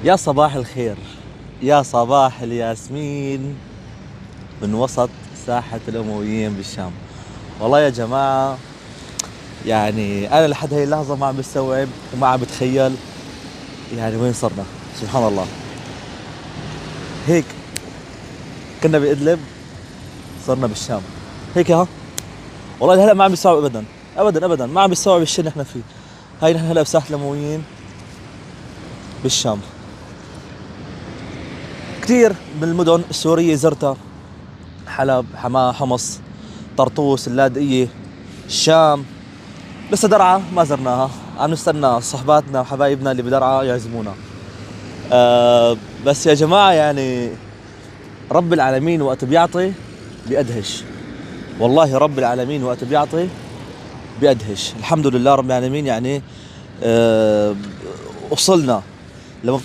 يا صباح الخير، يا صباح الياسمين من وسط ساحة الأمويين بالشام. والله يا جماعة، يعني أنا لحد هاي اللحظة ما عم بستوعب وما عم بتخيل يعني وين صرنا. سبحان الله، هيك كنا بإدلب صرنا بالشام، هيك ها. والله هلا ما عم بستوعب أبدا أبدا أبدا، ما عم بستوعب الشيء اللي احنا فيه. هاي نحن هلا بساحة الأمويين بالشام. كثير من المدن السورية زرتها: حلب، حماة، حمص، طرطوس، اللاذقية، الشام. لسه درعا ما زرناها، عم نستنى صحباتنا وحبايبنا اللي بدرعا يعزمونا. بس يا جماعة، يعني رب العالمين وقت بيعطي بيأدهش. والله رب العالمين وقت بيعطي بيأدهش. الحمد لله رب العالمين. يعني أه وصلنا لمبتغى